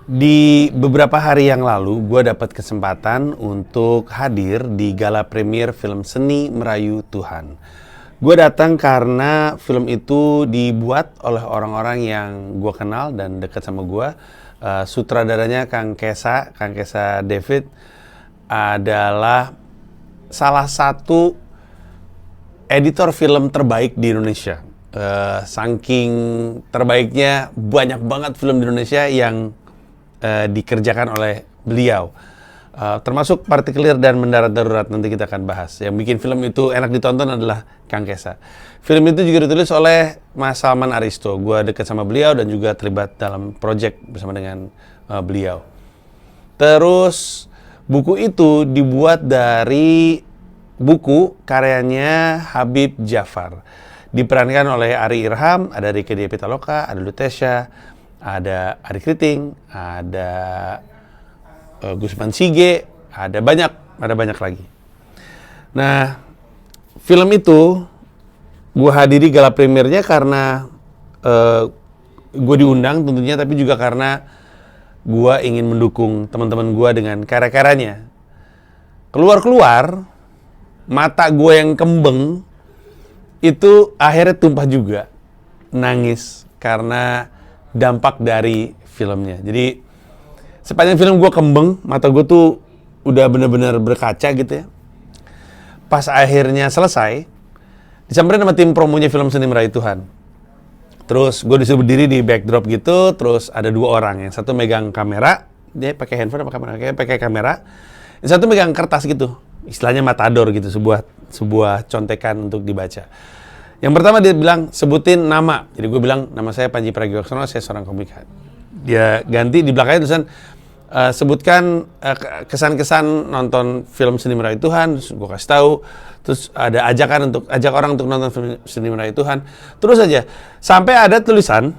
Di beberapa hari yang lalu, gue dapat kesempatan untuk hadir di gala premier film Seni Merayu Tuhan. Gue datang karena film itu dibuat oleh orang-orang yang gue kenal dan dekat sama gue. Sutradaranya Kang Kesa David adalah salah satu editor film terbaik di Indonesia. Saking terbaiknya, banyak banget film di Indonesia yang dikerjakan oleh beliau, termasuk Partikelir dan Mendarat Darurat. Nanti kita akan bahas. Yang bikin film itu enak ditonton adalah Kang Kesa. Film itu juga ditulis oleh Mas Salman Aristo. Gue dekat sama beliau dan juga terlibat dalam project bersama dengan beliau. Terus buku itu dibuat dari buku karyanya Habib Djafar. Diperankan oleh Ari Irham, ada Rieke Diah Pitaloka, ada Lutesya, ada Ari Kriting, ada Gusman Sige, ada banyak lagi. Nah, film itu gue hadiri gala premiernya karena gue diundang tentunya, tapi juga karena gue ingin mendukung teman-teman gue dengan karya-karyanya. Keluar mata gue yang kembeng itu akhirnya tumpah juga, nangis karena dampak dari filmnya. Jadi sepanjang film gue kembeng, mata gue tuh udah bener-bener berkaca gitu ya. Pas akhirnya selesai, disamperin sama tim promonya film Seni Merayu Tuhan. Terus gue disuruh berdiri di backdrop gitu, terus ada dua orang. Yang satu megang kamera, dia pakai handphone apa kamera? Kayaknya pakai kamera. Yang satu megang kertas gitu, istilahnya matador gitu, sebuah contekan untuk dibaca. Yang pertama dia bilang, sebutin nama. Jadi gue bilang, nama saya Panji Pragiwaksono, saya seorang komik. Dia ganti, di belakangnya tulisan, sebutkan kesan-kesan nonton film Seni Merayu Tuhan. Terus gue kasih tahu. Terus ada ajakan untuk ajak orang untuk nonton film Seni Merayu Tuhan. Terus aja, sampai ada tulisannya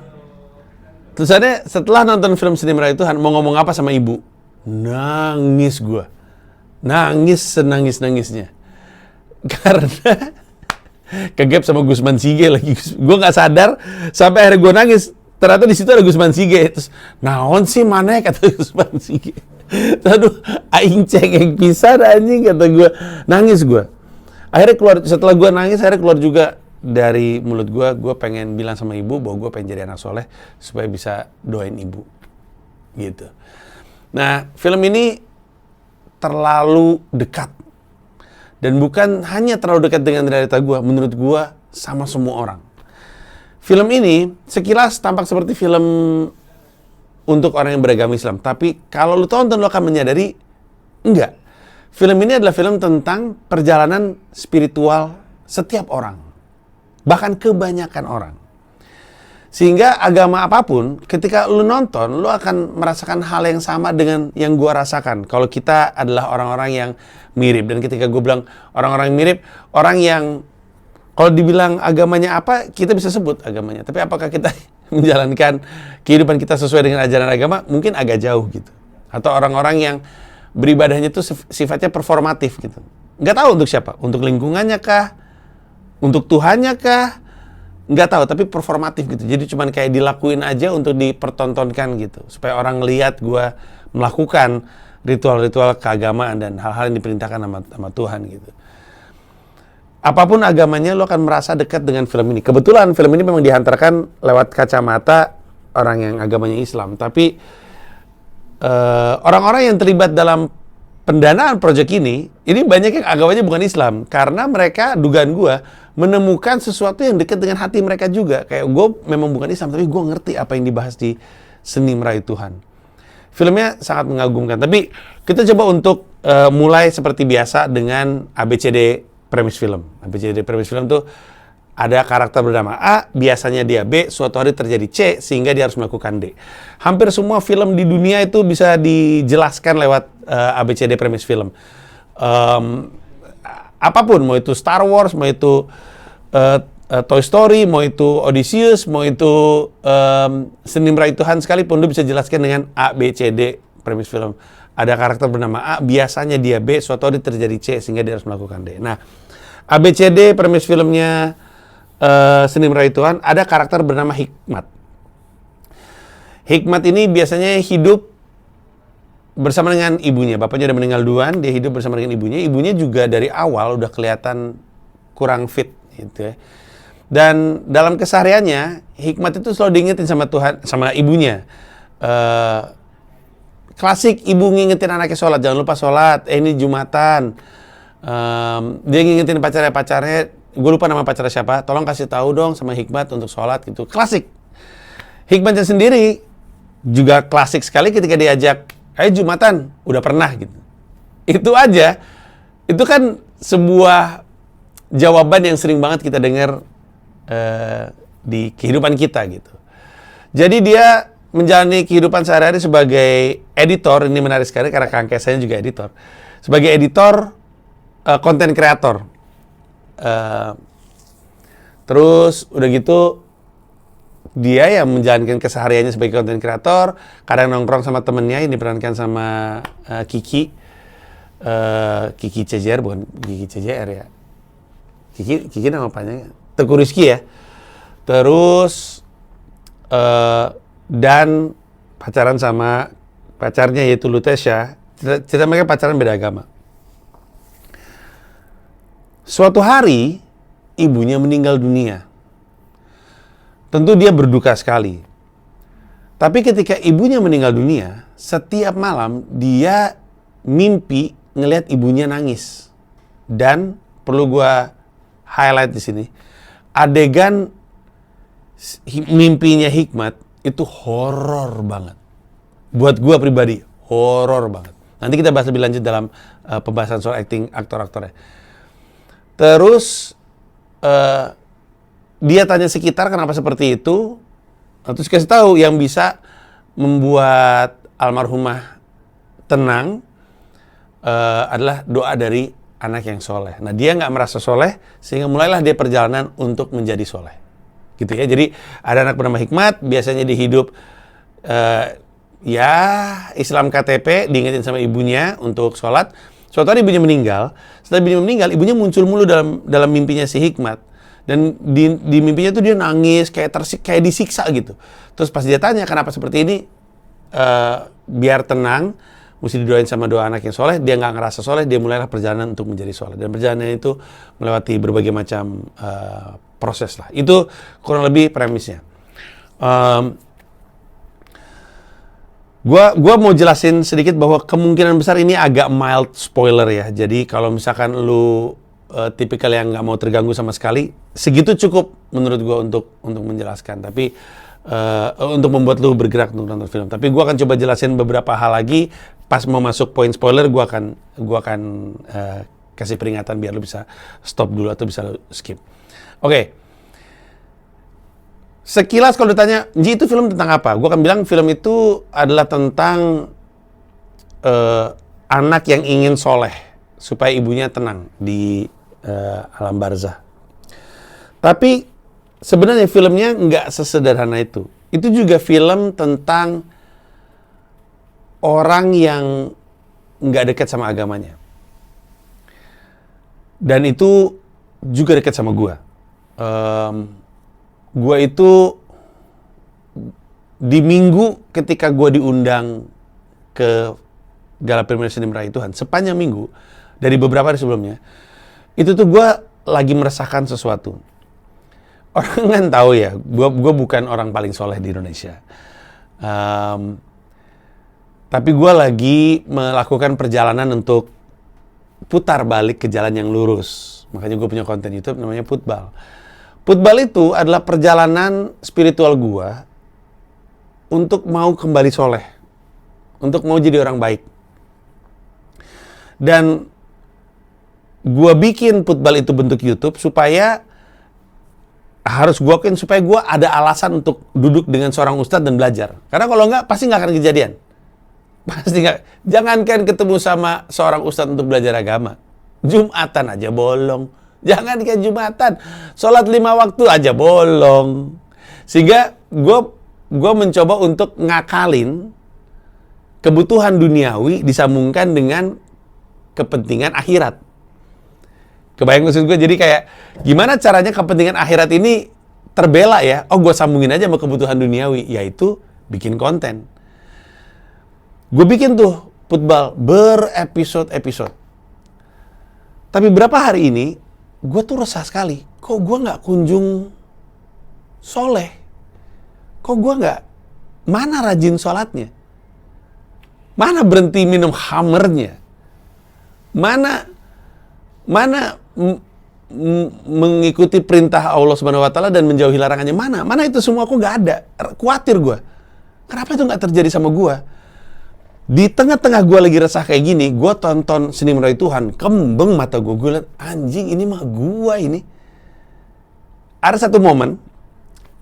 setelah nonton film Seni Merayu Tuhan, mau ngomong apa sama ibu. Nangis gue. Nangis senangis-nangisnya. Karena kegap sama Gusman Sige lagi. Gue nggak sadar sampai akhirnya gue nangis. Ternyata di situ ada Gusman Sige. Terus naon sih mana kata Gusman Sige. Aduh, aing cengeng pisan anjing kata gue. Nangis gue. Akhirnya keluar, setelah gue nangis akhirnya keluar juga dari mulut gue. Gue pengen bilang sama ibu bahwa gue pengen jadi anak soleh supaya bisa doain ibu. Gitu. Nah, film ini terlalu dekat. Dan bukan hanya terlalu dekat dengan realita gue, menurut gue sama semua orang. Film ini sekilas tampak seperti film untuk orang yang beragama Islam. Tapi kalau lu tonton, lu akan menyadari, enggak. Film ini adalah film tentang perjalanan spiritual setiap orang. Bahkan kebanyakan orang. Sehingga agama apapun, ketika lu nonton, lu akan merasakan hal yang sama dengan yang gua rasakan. Kalau kita adalah orang-orang yang mirip. Dan ketika gue bilang orang-orang yang mirip, orang yang kalau dibilang agamanya apa, kita bisa sebut agamanya. Tapi apakah kita menjalankan kehidupan kita sesuai dengan ajaran agama? Mungkin agak jauh gitu. Atau orang-orang yang beribadahnya itu sifatnya performatif gitu. Nggak tahu untuk siapa. Untuk lingkungannya kah? Untuk Tuhannya kah? Nggak tahu, tapi performatif gitu. Jadi cuman kayak dilakuin aja untuk dipertontonkan gitu. Supaya orang lihat gue melakukan ritual-ritual keagamaan dan hal-hal yang diperintahkan sama Tuhan gitu. Apapun agamanya, lo akan merasa dekat dengan film ini. Kebetulan film ini memang dihantarkan lewat kacamata orang yang agamanya Islam. Tapi orang-orang yang terlibat dalam pendanaan proyek ini banyak yang agamanya bukan Islam. Karena mereka, dugaan gue, menemukan sesuatu yang dekat dengan hati mereka juga. Kayak gue memang bukan Islam, tapi gue ngerti apa yang dibahas di Seni Merayu Tuhan. Filmnya sangat mengagumkan. Tapi kita coba untuk mulai seperti biasa dengan ABCD premis film. ABCD premis film tuh ada karakter bernama A, biasanya dia B, suatu hari terjadi C, sehingga dia harus melakukan D. Hampir semua film di dunia itu bisa dijelaskan lewat ABCD premis film. Apapun, mau itu Star Wars, mau itu Toy Story, mau itu Odysseus, mau itu Seni Merayu Tuhan sekalipun, lu bisa jelaskan dengan A, B, C, D premis film. Ada karakter bernama A, biasanya dia B, suatu hari terjadi C, sehingga dia harus melakukan D. Nah, A, B, C, D premis filmnya Seni Merayu Tuhan, ada karakter bernama Hikmat. Hikmat ini biasanya hidup bersama dengan ibunya. Bapaknya udah meninggal duluan, dia hidup bersama dengan ibunya. Ibunya juga dari awal udah kelihatan kurang fit gitu ya. Dan dalam kesehariannya, Hikmat itu selalu diingetin sama Tuhan, sama ibunya. Klasik ibu ngingetin anaknya sholat, jangan lupa sholat, ini Jumatan. Dia ngingetin pacarnya, gue lupa nama pacarnya siapa, tolong kasih tahu dong sama Hikmat untuk sholat gitu. Klasik. Hikmatnya sendiri juga klasik sekali ketika diajak, ayo Jumatan, udah pernah gitu. Itu aja, itu kan sebuah jawaban yang sering banget kita dengar di kehidupan kita gitu. Jadi dia menjalani kehidupan sehari-hari sebagai editor, ini menarik sekali karena kakek saya juga editor. Sebagai editor, konten kreator. Terus udah gitu, dia yang menjalankan kesehariannya sebagai konten kreator, kadang nongkrong sama temennya yang diperankan sama Kiki. Kiki CJR, bukan Kiki CJR ya. Kiki nama panjangnya Teuku Rizky ya. Terus dan pacaran sama pacarnya yaitu Lutesha. Cerita mereka pacaran beda agama. Suatu hari ibunya meninggal dunia. Tentu dia berduka sekali. Tapi ketika ibunya meninggal dunia, setiap malam dia mimpi ngelihat ibunya nangis. Dan perlu gua highlight di sini, adegan mimpinya Hikmat itu horor banget. Buat gua pribadi, horor banget. Nanti kita bahas lebih lanjut dalam pembahasan soal acting aktor-aktornya. Terus dia tanya sekitar kenapa seperti itu. Terus kasih tahu yang bisa membuat almarhumah tenang adalah doa dari anak yang soleh. Nah, dia nggak merasa soleh, sehingga mulailah dia perjalanan untuk menjadi soleh. Gitu ya. Jadi, ada anak bernama Hikmat, biasanya dia hidup, ya, Islam KTP, diingetin sama ibunya untuk sholat. Suatu hari ibunya meninggal. Setelah ibunya meninggal, ibunya muncul mulu dalam mimpinya si Hikmat. Dan di mimpinya tuh dia nangis, kayak disiksa gitu. Terus pas dia tanya, kenapa seperti ini? Biar tenang, mesti didoain sama doa anak yang soleh, dia nggak ngerasa soleh, dia mulailah perjalanan untuk menjadi soleh. Dan perjalanan itu melewati berbagai macam proses lah. Itu kurang lebih premisnya. Gua mau jelasin sedikit bahwa kemungkinan besar ini agak mild spoiler ya. Jadi kalau misalkan lu tipikal yang nggak mau terganggu sama sekali, segitu cukup menurut gua untuk menjelaskan. Tapi untuk membuat lu bergerak untuk nonton film. Tapi gua akan coba jelasin beberapa hal lagi. Pas mau masuk poin spoiler, gua akan kasih peringatan biar lu bisa stop dulu atau bisa lu skip. Oke. Sekilas kalau ditanya, Ji itu film tentang apa? Gua akan bilang film itu adalah tentang anak yang ingin soleh supaya ibunya tenang di alam barzah. Tapi sebenarnya filmnya nggak sesederhana itu. Itu juga film tentang orang yang nggak dekat sama agamanya. Dan itu juga dekat sama gua. Gua itu di minggu ketika gua diundang ke Gala Premier Seni Merayu Tuhan, sepanjang minggu, dari beberapa hari sebelumnya, itu tuh gua lagi merasakan sesuatu. Orang kan tahu ya, gua bukan orang paling soleh di Indonesia. Tapi gue lagi melakukan perjalanan untuk putar balik ke jalan yang lurus. Makanya gue punya konten YouTube namanya Putbal. Putbal itu adalah perjalanan spiritual gue untuk mau kembali soleh. Untuk mau jadi orang baik. Dan gue bikin Putbal itu bentuk YouTube supaya harus gue akuin supaya gue ada alasan untuk duduk dengan seorang ustadz dan belajar. Karena kalau enggak, pasti nggak akan kejadian. Pasti nggak. Jangankan ketemu sama seorang ustadz untuk belajar agama. Jumatan aja bolong. Jangankan Jumatan. Sholat 5 waktu aja bolong. Sehingga gue mencoba untuk ngakalin kebutuhan duniawi disambungkan dengan kepentingan akhirat. Kebayang maksud gue? Jadi kayak gimana caranya kepentingan akhirat ini terbela ya? Oh, gue sambungin aja sama kebutuhan duniawi, yaitu bikin konten. Gue bikin tuh football berepisode-episode. Tapi berapa hari ini, gue tuh resah sekali. Kok gue nggak kunjung soleh? Kok gue nggak, mana rajin sholatnya? Mana berhenti minum khamernya? Mana mengikuti perintah Allah Subhanahu wa Ta'ala dan menjauhi larangannya? Mana itu semua aku nggak ada. Khawatir gue. Kenapa itu nggak terjadi sama gue? Di tengah-tengah gue lagi resah kayak gini, gue tonton Seni Merayu Tuhan, kembang mata gue liat, anjing ini mah gue ini. Ada satu momen,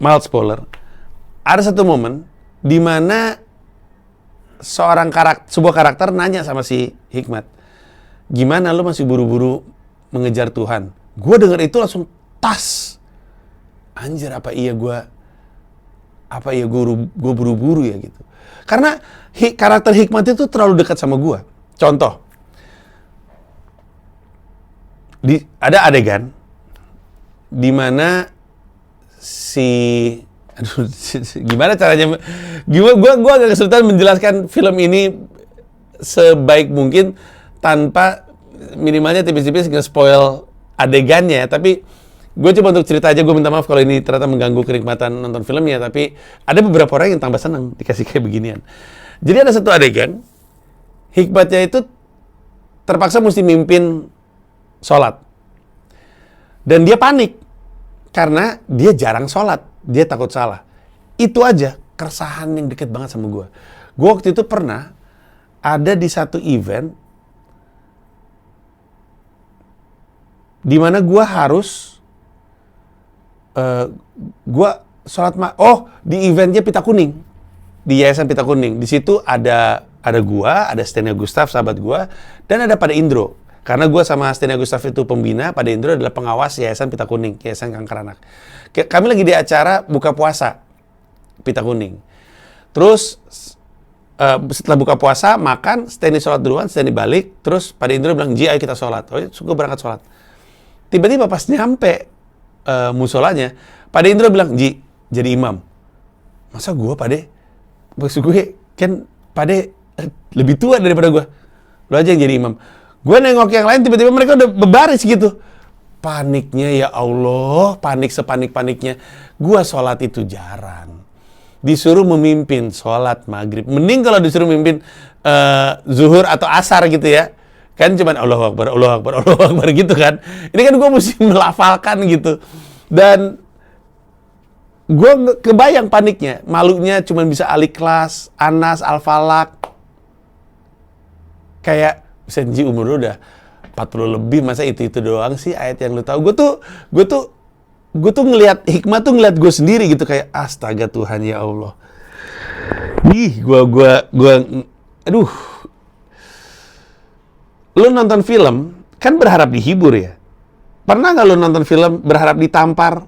mild spoiler, ada satu momen di mana sebuah karakter nanya sama si Hikmat, gimana lu masih buru-buru mengejar Tuhan? Gue denger itu langsung tas. Anjir, apa iya gue buru-buru ya gitu. Karena karakter Hikmat itu terlalu dekat sama gue. Contoh, ada adegan di mana gimana caranya? Gue agak kesulitan menjelaskan film ini sebaik mungkin tanpa minimalnya tipis-tipis nge-spoil adegannya. Tapi gue coba untuk cerita aja, gue minta maaf kalau ini ternyata mengganggu kenikmatan nonton filmnya, tapi ada beberapa orang yang tambah senang dikasih kayak beginian. Jadi ada satu adegan, Hikmatnya itu terpaksa mesti mimpin sholat. Dan dia panik, karena dia jarang sholat, dia takut salah. Itu aja, keresahan yang deket banget sama gue. Gue waktu itu pernah ada di satu event, di mana gue harus di eventnya Pita Kuning, di Yayasan Pita Kuning. Di situ ada gua, ada Stenia Gustav, sahabat gua, dan ada Pada Indro. Karena gua sama Stenia Gustav itu pembina, Pada Indro adalah pengawas Yayasan Pita Kuning, Yayasan Kanker Anak. Kami lagi di acara buka puasa Pita Kuning. Terus setelah buka puasa, makan, Stenia sholat duluan, Stenia balik, terus Pada Indro bilang, "Ji, ayo kita sholat." Oh, suka berangkat sholat. Tiba-tiba pas nyampe musolanya, Pade Indro bilang, "Ji, jadi imam." Masa gue, Pade? Maksud gue, kan Pade lebih tua daripada gue. Lo aja yang jadi imam. Gue nengok yang lain, tiba-tiba mereka udah berbaris gitu. Paniknya, ya Allah, panik sepanik-paniknya. Gue sholat itu jarang. Disuruh memimpin sholat maghrib. Mending kalau disuruh memimpin zuhur atau asar gitu ya. Kan cuman Allahu Akbar, Allahu Akbar, Allahu Akbar gitu kan. Ini kan gue mesti melafalkan gitu. Dan gue kebayang paniknya. Malunya cuman bisa Al-Ikhlas, Anas, Al-Falaq. Kayak, Senji umur lu udah 40 lebih, masa itu doang sih ayat yang lu tahu. Gue tuh ngelihat Hikmat tuh ngelihat gue sendiri gitu. Kayak, astaga Tuhan ya Allah. Aduh. Lu nonton film, kan berharap dihibur ya? Pernah nggak lu nonton film berharap ditampar?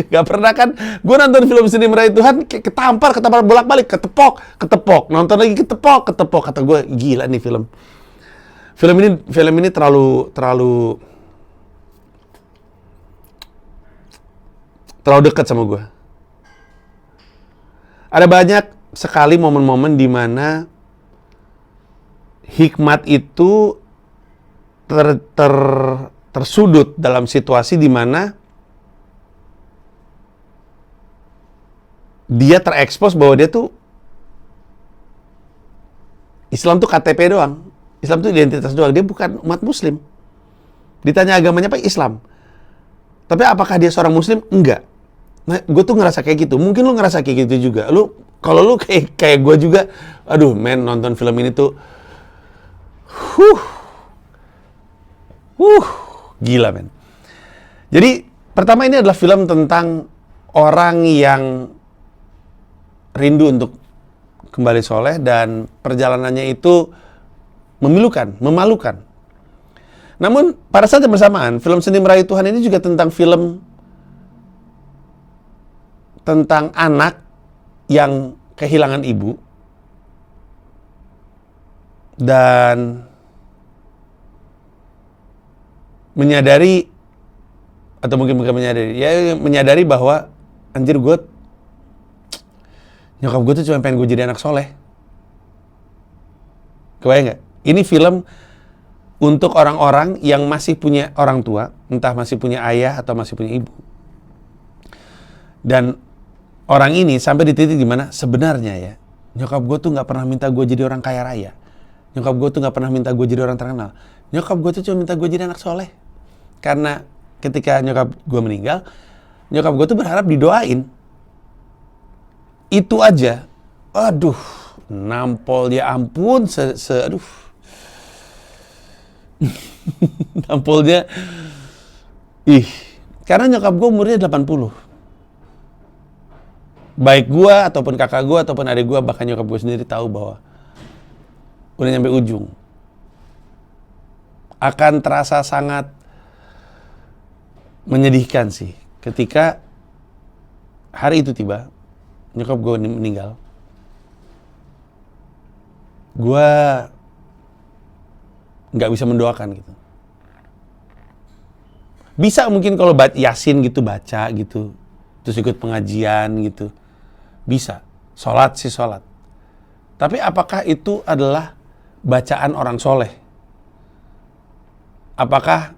Gak pernah kan? Gue nonton film Seni Merayu Tuhan, ketampar bolak-balik, ketepok. Nonton lagi ketepok. Kata gue, gila nih film. Film ini terlalu dekat sama gue. Ada banyak sekali momen-momen di mana Hikmat itu tersudut dalam situasi di mana dia terekspos bahwa dia tuh Islam tuh KTP doang. Islam tuh identitas doang. Dia bukan umat Muslim. Ditanya agamanya apa? Islam. Tapi apakah dia seorang Muslim? Enggak. Nah, gue tuh ngerasa kayak gitu. Mungkin lu ngerasa kayak gitu juga. Kalau lu kayak gue juga, aduh men, nonton film ini tuh gila men. Jadi pertama, ini adalah film tentang orang yang rindu untuk kembali soleh dan perjalanannya itu memalukan. Namun pada saat yang bersamaan, film Seni Merayu Tuhan ini juga tentang film tentang anak yang kehilangan ibu dan menyadari, atau mungkin bukan menyadari bahwa anjir, nyokap gue tuh cuma pengen gue jadi anak soleh. Kebayang nggak? Ini film untuk orang-orang yang masih punya orang tua, entah masih punya ayah atau masih punya ibu. Dan orang ini sampai di titik dimana sebenarnya ya, nyokap gue tuh nggak pernah minta gue jadi orang kaya raya. Nyokap gue tuh nggak pernah minta gue jadi orang terkenal. Nyokap gue tuh cuma minta gue jadi anak soleh. Karena ketika nyokap gue meninggal, nyokap gue tuh berharap didoain. Itu aja. Aduh, nampol ya ampun, aduh. Nampolnya, karena nyokap gue umurnya 80. Baik gue, ataupun kakak gue, ataupun adik gue, bahkan nyokap gue sendiri tahu bahwa udah nyampe ujung. Akan terasa sangat menyedihkan sih ketika hari itu tiba, nyokap gue meninggal. Gue nggak bisa mendoakan gitu. Bisa mungkin kalau Yasin gitu baca gitu, terus ikut pengajian gitu, bisa. Sholat sih sholat. Tapi apakah itu adalah bacaan orang soleh? Apakah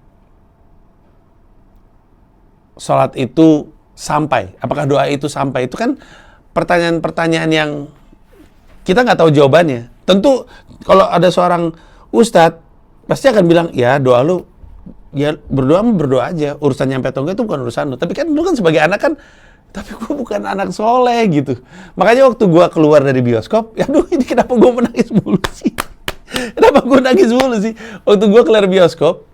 sholat itu sampai? Apakah doa itu sampai? Itu kan pertanyaan-pertanyaan yang kita nggak tahu jawabannya. Tentu kalau ada seorang ustadz pasti akan bilang, ya doa lu, ya berdoa aja. Urusan nyampe atau enggak itu bukan urusan lu. Tapi kan lu kan sebagai anak kan, tapi gue bukan anak soleh gitu. Makanya waktu gue keluar dari bioskop, ya aduh ini kenapa gue menangis mulu sih? Kenapa gue nangis mulu sih? Waktu gue keluar bioskop,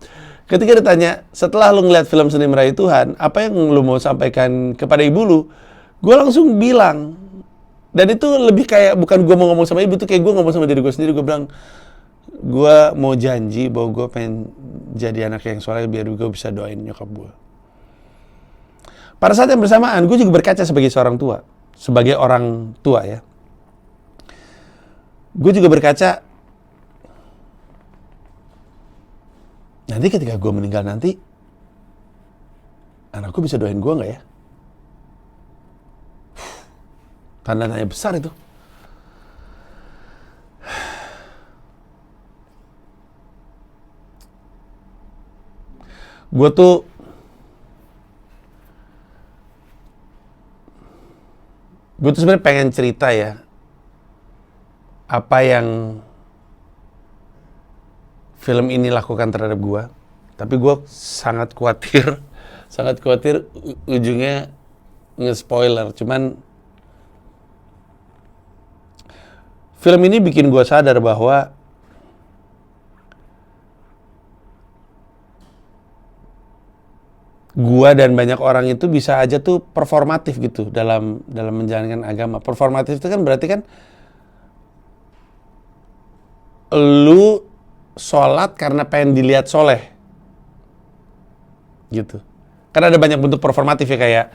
ketika ditanya, setelah lu ngeliat film Seni Merayu Tuhan, apa yang lu mau sampaikan kepada ibu lu? Gue langsung bilang, dan itu lebih kayak, bukan gue mau ngomong sama ibu, itu kayak gue ngomong sama diri gue sendiri. Gue bilang, gue mau janji bahwa gue pengen jadi anak yang soleh biar gue bisa doain nyokap gue. Pada saat yang bersamaan, gue juga berkaca sebagai seorang tua, sebagai orang tua ya. Gue juga berkaca, nanti ketika gue meninggal nanti, anakku bisa doain gue nggak ya? Tanda tanya besar itu. Gue tuh sebenarnya pengen cerita ya, apa yang film ini lakukan terhadap gue. Tapi gue sangat khawatir ujungnya nge-spoiler. Cuman film ini bikin gue sadar bahwa gue dan banyak orang itu bisa aja tuh performatif gitu dalam menjalankan agama. Performatif itu kan berarti kan lu sholat karena pengen dilihat soleh gitu. Karena ada banyak bentuk performatif ya, kayak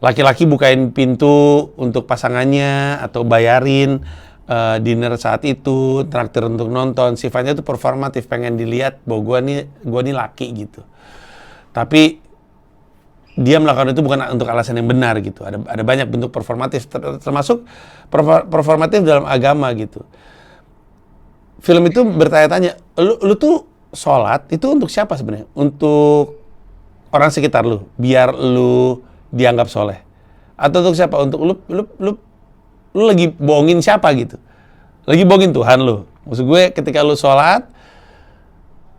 laki-laki bukain pintu untuk pasangannya atau bayarin dinner saat itu, traktir untuk nonton. Sifatnya itu performatif, pengen dilihat bahwa gue nih laki gitu. Tapi dia melakukan itu bukan untuk alasan yang benar gitu. Ada banyak bentuk performatif, termasuk performatif dalam agama gitu. Film itu bertanya-tanya, lu tuh sholat itu untuk siapa sebenarnya? Untuk orang sekitar lu, biar lu dianggap soleh? Atau untuk siapa? Untuk lu lagi bohongin siapa gitu? Lagi bohongin Tuhan lu. Maksud gue ketika lu sholat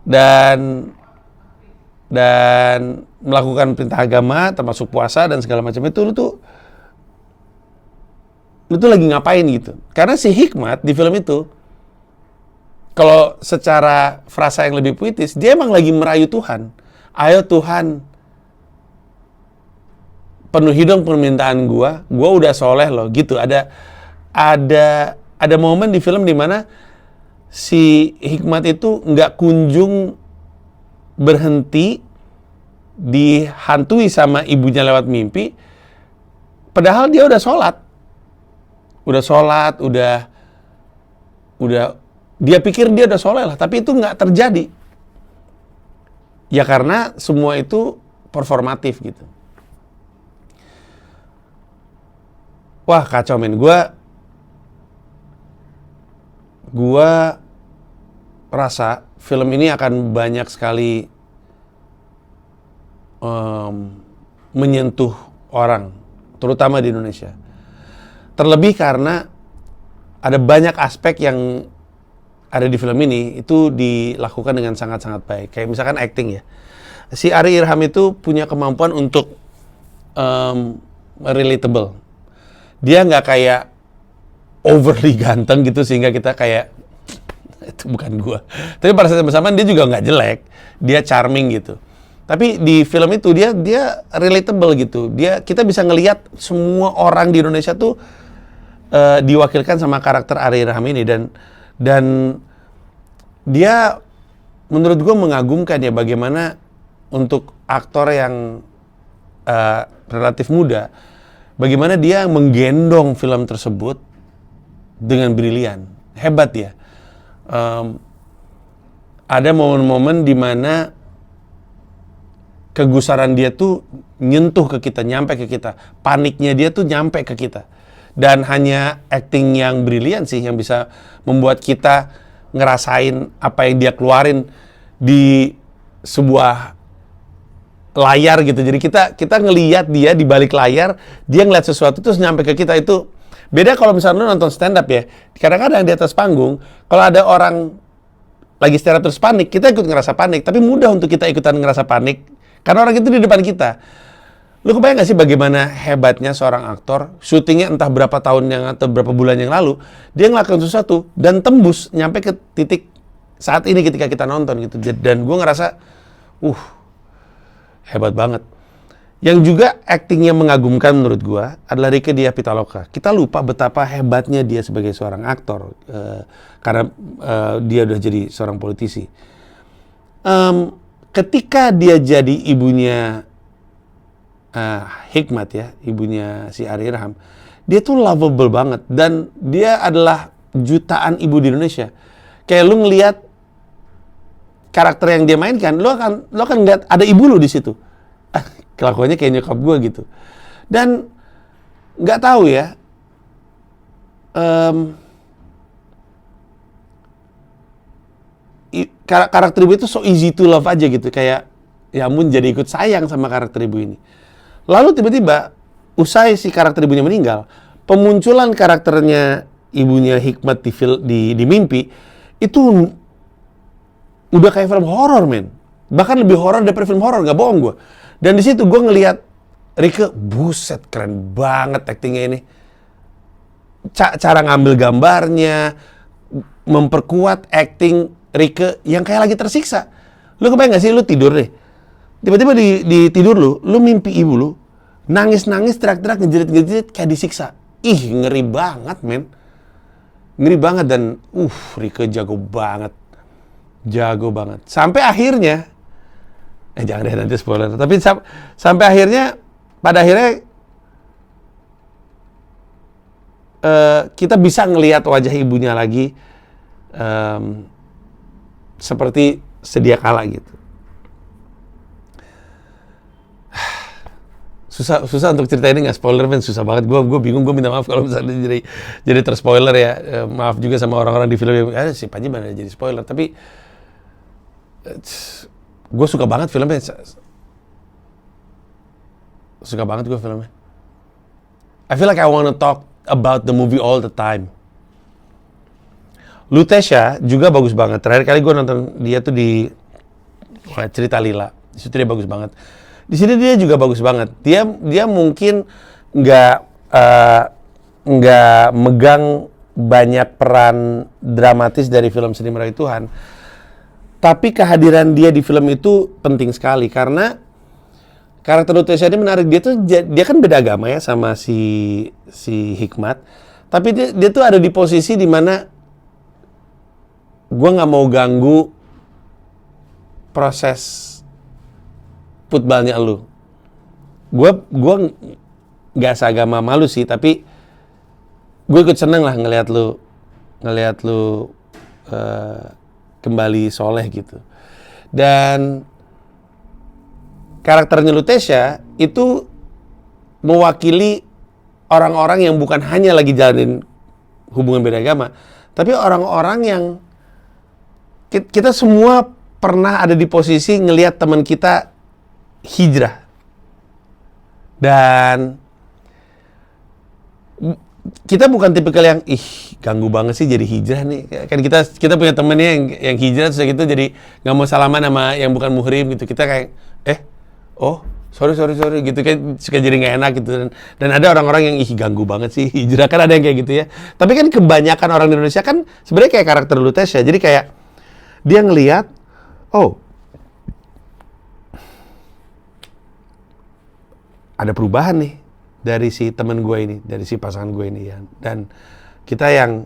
dan melakukan perintah agama termasuk puasa dan segala macam itu, lu tuh lagi ngapain gitu? Karena si Hikmat di film itu, kalau secara frasa yang lebih puitis, dia emang lagi merayu Tuhan. Ayo Tuhan, penuhi dong permintaan gua udah soleh loh gitu. Ada momen di film dimana si Hikmat itu nggak kunjung berhenti dihantui sama ibunya lewat mimpi, padahal dia udah sholat, udah dia pikir dia udah soleh lah, tapi itu nggak terjadi. Ya karena semua itu performatif gitu. Wah kacau men, gua rasa film ini akan banyak sekali menyentuh orang, terutama di Indonesia. Terlebih karena ada banyak aspek yang ada di film ini itu dilakukan dengan sangat-sangat baik. Kayak misalkan acting ya. Si Ari Irham itu punya kemampuan untuk relatable. Dia nggak kayak overly ganteng gitu sehingga kita kayak itu bukan gua. Tapi pada saat bersamaan dia juga nggak jelek. Dia charming gitu. Tapi di film itu dia relatable gitu. Kita bisa ngelihat semua orang di Indonesia tuh diwakilkan sama karakter Ari Irham ini dan dia menurut gue mengagumkan ya bagaimana untuk aktor yang relatif muda, bagaimana dia menggendong film tersebut dengan brilian, hebat ya. Ada momen-momen di mana kegusaran dia tuh nyentuh ke kita, nyampe ke kita, paniknya dia tuh nyampe ke kita. Dan hanya acting yang brilian sih yang bisa membuat kita ngerasain apa yang dia keluarin di sebuah layar gitu. Jadi kita ngelihat dia di balik layar, dia ngeliat sesuatu terus nyampe ke kita. Itu beda kalau misalnya lu nonton stand up ya. Kadang-kadang di atas panggung, kalau ada orang lagi stand up terus panik, kita ikut ngerasa panik, tapi mudah untuk kita ikutan ngerasa panik karena orang itu di depan kita. Lu kebayang gak sih bagaimana hebatnya seorang aktor, syutingnya entah berapa tahun yang atau berapa bulan yang lalu, dia ngelakuin sesuatu dan tembus nyampe ke titik saat ini ketika kita nonton gitu. Dan gue ngerasa, hebat banget. Yang juga aktingnya mengagumkan menurut gue adalah Rieke Diah Pitaloka. Kita lupa betapa hebatnya dia sebagai seorang aktor, karena dia udah jadi seorang politisi. Ketika dia jadi ibunya Hikmat ya, ibunya si Ari Irham, dia tuh lovable banget dan dia adalah jutaan ibu di Indonesia. Kayak lu ngelihat karakter yang dia mainkan, lu akan ngeliat ada ibu lu di situ. Kelakuannya kayak nyokap gue gitu. Dan nggak tahu ya, karakter ibu itu so easy to love aja gitu, kayak ya ampun jadi ikut sayang sama karakter ibu ini. Lalu tiba-tiba, usai si karakter ibunya meninggal, pemunculan karakternya ibunya Hikmat di mimpi, itu udah kayak film horor men. Bahkan lebih horor daripada film horor, gak bohong gue. Dan di situ gue ngelihat Rieke, buset keren banget aktingnya ini. Cara ngambil gambarnya, memperkuat acting Rieke yang kayak lagi tersiksa. Lu kebayang gak sih, lu tidur deh. Tiba-tiba di tidur lu mimpi ibu lu, nangis-nangis, teriak-teriak, ngejerit-ngejerit, kayak disiksa. Ih, ngeri banget, men. Ngeri banget dan, Rieke jago banget. Jago banget. Sampai akhirnya, jangan deh nanti spoiler, tapi sampai akhirnya, pada akhirnya, kita bisa ngelihat wajah ibunya lagi, seperti sedia kala gitu. Susah untuk cerita ini nggak spoiler men, susah banget. Gue bingung, gue minta maaf kalau misalnya jadi terspoiler ya. Maaf juga sama orang-orang di film yang si Panji mana jadi spoiler. Tapi gue suka banget filmnya. Suka banget gue filmnya. I feel like I want to talk about the movie all the time. Lutetia juga bagus banget. Terakhir kali gue nonton dia tuh di Cerita Lila. Di situ dia bagus banget. Di sini dia juga bagus banget. Dia mungkin nggak megang banyak peran dramatis dari film Seni Merayu Tuhan, tapi kehadiran dia di film itu penting sekali karena karakter Lutetia ini menarik. Dia kan beda agama ya sama si Hikmat, tapi dia tuh ada di posisi di mana gue nggak mau ganggu proses footballnya lu. Gue nggak seagama malu sih, tapi gue ikut seneng lah ngelihat lu kembali soleh gitu. Dan karakternya Lutetia itu mewakili orang-orang yang bukan hanya lagi jalanin hubungan beda agama, tapi orang-orang yang kita semua pernah ada di posisi ngelihat teman kita hijrah. Dan kita bukan tipikal yang ganggu banget sih jadi hijrah nih. Kan kita punya temennya yang hijrah terus gitu jadi nggak mau salaman sama yang bukan muhrim gitu. Kita kayak oh sorry gitu, kayak suka jadi nggak enak gitu. Dan ada orang-orang yang ganggu banget sih hijrah, kan ada yang kayak gitu ya. Tapi kan kebanyakan orang di Indonesia kan sebenarnya kayak karakter Lutetia. Jadi kayak dia ngelihat, ada perubahan nih dari si temen gue ini, dari si pasangan gue ini ya. Dan kita yang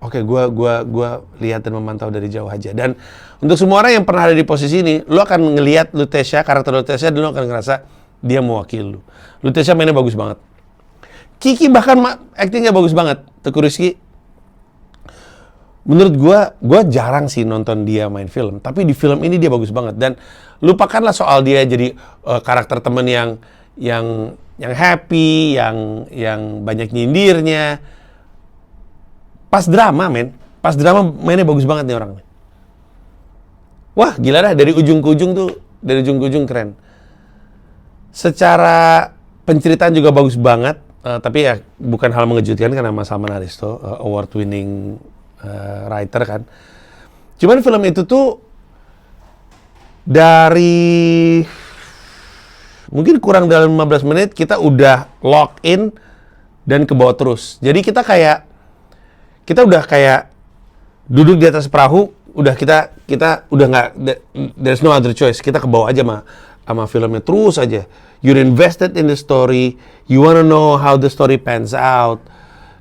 gue lihat dan memantau dari jauh aja. Dan untuk semua orang yang pernah ada di posisi ini, lo akan ngelihat Lutetia, karakter Lutetia, dan lo akan ngerasa dia mewakili lo. Lutetia mainnya bagus banget. Kiki bahkan actingnya bagus banget. Teuku Rizky, menurut gue jarang sih nonton dia main film, tapi di film ini dia bagus banget. Dan lupakanlah soal dia jadi karakter temen yang happy, yang banyak nyindirnya. Pas drama mainnya bagus banget nih orang. Wah, gila dah, dari ujung ke ujung keren. Secara penceritaan juga bagus banget, tapi ya bukan hal mengejutkan karena Mas Salman Aristo, award winning writer kan. Cuman film itu tuh dari mungkin kurang dalam 15 menit kita udah lock in dan ke bawah terus. Jadi kita udah kayak duduk di atas perahu, udah kita udah nggak, there's no other choice, kita ke bawah aja sama filmnya terus aja. You're invested in the story, you wanna know how the story pans out,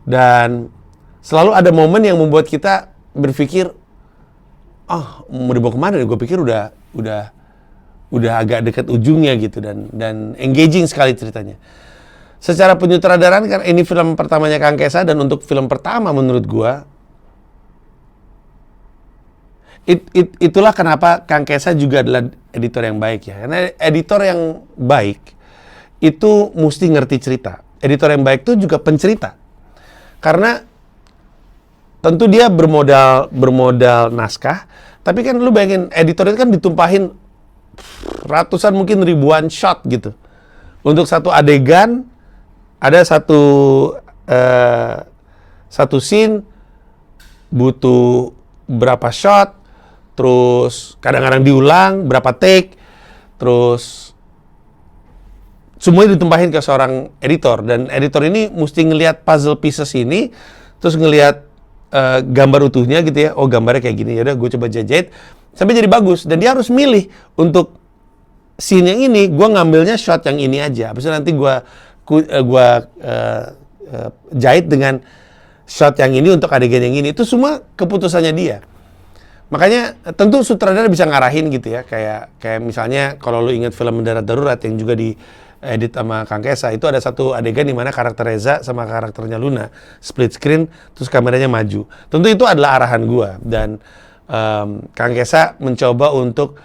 dan selalu ada momen yang membuat kita berpikir, mau dibawa kemana? Gue pikir udah agak dekat ujungnya gitu, dan engaging sekali ceritanya. Secara penyutradaraan, karena ini film pertamanya Kang Kesa, dan untuk film pertama menurut gua, itulah kenapa Kang Kesa juga adalah editor yang baik ya. Karena editor yang baik itu mesti ngerti cerita. Editor yang baik itu juga pencerita. Karena tentu dia bermodal naskah, tapi kan lu bayangin editor itu kan ditumpahin ratusan mungkin ribuan shot gitu. Untuk satu adegan ada satu scene butuh berapa shot, terus kadang-kadang diulang berapa take, terus semuanya ditumpahin ke seorang editor, dan editor ini mesti ngelihat puzzle pieces ini, terus ngelihat gambar utuhnya gitu ya. Oh, gambarnya kayak gini, ya udah gue coba jahit sampai jadi bagus, dan dia harus milih untuk scene yang ini gue ngambilnya shot yang ini aja, habis itu nanti gue jahit dengan shot yang ini untuk adegan yang ini. Itu semua keputusannya dia. Makanya tentu sutradara bisa ngarahin gitu ya, kayak misalnya kalau lu ingat film Mendarat Darurat yang juga diedit sama Kang Kesa, itu ada satu adegan di mana karakter Reza sama karakternya Luna split screen, terus kameranya maju. Tentu itu adalah arahan gua, dan Kang Kesa mencoba untuk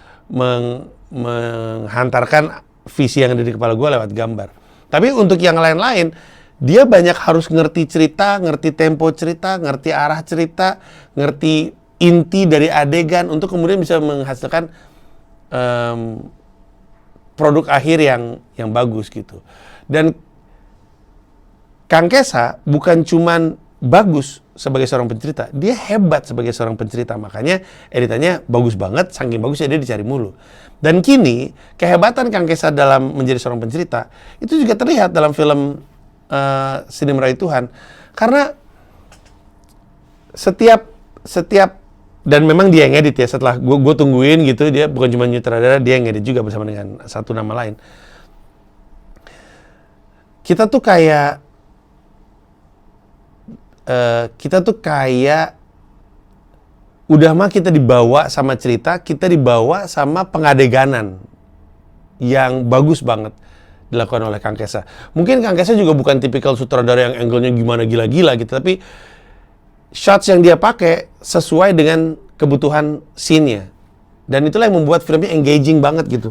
menghantarkan visi yang ada di kepala gua lewat gambar. Tapi untuk yang lain-lain, dia banyak harus ngerti cerita, ngerti tempo cerita, ngerti arah cerita, ngerti inti dari adegan untuk kemudian bisa menghasilkan produk akhir yang bagus gitu. Dan Kang Kesa bukan cuman bagus sebagai seorang pencerita, dia hebat sebagai seorang pencerita. Makanya editannya bagus banget, saking bagusnya dia dicari mulu. Dan kini kehebatan Kang Kesa dalam menjadi seorang pencerita itu juga terlihat dalam film Seni Merayu Tuhan, karena setiap dan memang dia yang edit ya, setelah gue tungguin gitu, dia bukan cuma nyutradara, dia yang edit juga bersama dengan satu nama lain. Kita tuh kayak udah mah kita dibawa sama cerita, kita dibawa sama pengadeganan yang bagus banget dilakukan oleh Kang Kesa. Mungkin Kang Kesa juga bukan tipikal sutradara yang angle-nya gimana gila-gila gitu, tapi shots yang dia pakai sesuai dengan kebutuhan scene-nya. Dan itulah yang membuat filmnya engaging banget gitu.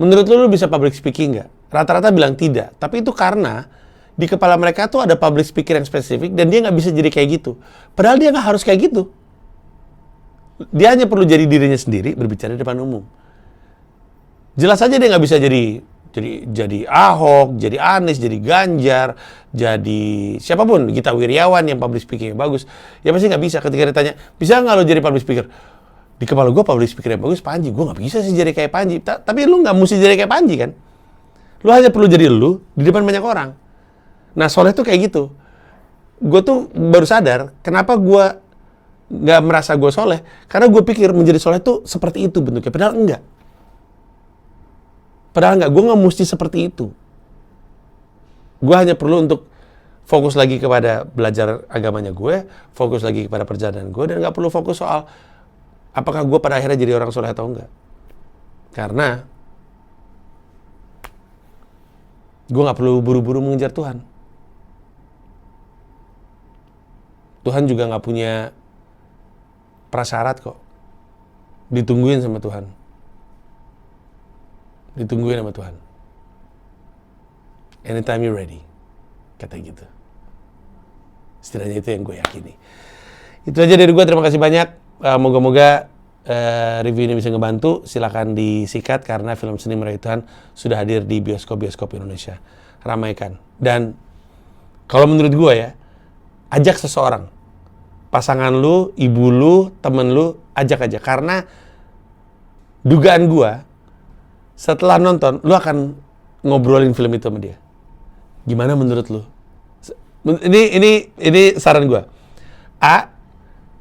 Menurut lu bisa public speaking nggak? Rata-rata bilang tidak. Tapi itu karena di kepala mereka tuh ada public speaker yang spesifik dan dia nggak bisa jadi kayak gitu. Padahal dia nggak harus kayak gitu. Dia hanya perlu jadi dirinya sendiri berbicara di depan umum. Jelas aja dia nggak bisa jadi Ahok, jadi Anies, jadi Ganjar, jadi siapapun, Gita Wirjawan yang public speaking bagus. Ya pasti nggak bisa. Ketika ditanya, bisa nggak lo jadi public speaker? Di kepala gue public speaker yang bagus Panji. Gue nggak bisa sih jadi kayak Panji. Tapi lu nggak mesti jadi kayak Panji kan? Lu hanya perlu jadi lu di depan banyak orang. Nah, Soleh tuh kayak gitu. Gue tuh baru sadar kenapa gue nggak merasa gue soleh. Karena gue pikir menjadi soleh tuh seperti itu bentuknya. Padahal enggak. Gue nggak mesti seperti itu. Gue hanya perlu untuk fokus lagi kepada belajar agamanya gue, fokus lagi kepada perjalanan gue, dan nggak perlu fokus soal apakah gue pada akhirnya jadi orang soleh atau enggak. Karena gue nggak perlu buru-buru mengejar Tuhan. Tuhan juga nggak punya prasyarat kok. Ditungguin sama Tuhan. Ditungguin sama Tuhan. Anytime you're ready. Kata gitu. Setidaknya itu yang gue yakini. Itu aja dari gue. Terima kasih banyak. Moga-moga review ini bisa ngebantu. Silakan disikat karena film Seni Merayu Tuhan sudah hadir di bioskop-bioskop Indonesia. Ramaikan. Dan kalau menurut gue ya, ajak seseorang. Pasangan lu, ibu lu, temen lu, ajak aja. Karena dugaan gue, setelah nonton, lu akan ngobrolin film itu sama dia. Gimana menurut lu? Ini saran gue. A,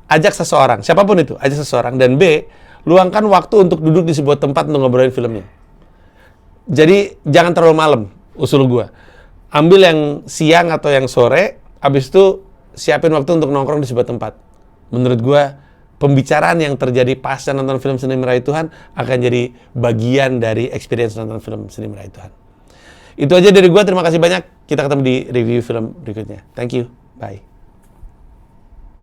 ajak seseorang, siapapun itu, ajak seseorang. Dan B, luangkan waktu untuk duduk di sebuah tempat untuk ngobrolin filmnya. Jadi, jangan terlalu malam, usul gue. Ambil yang siang atau yang sore, habis itu siapin waktu untuk nongkrong di sebuah tempat. Menurut gue, pembicaraan yang terjadi pasca nonton film Seni Merayu Tuhan akan jadi bagian dari experience nonton film Seni Merayu Tuhan. Itu aja dari gue, terima kasih banyak. Kita ketemu di review film berikutnya. Thank you, bye.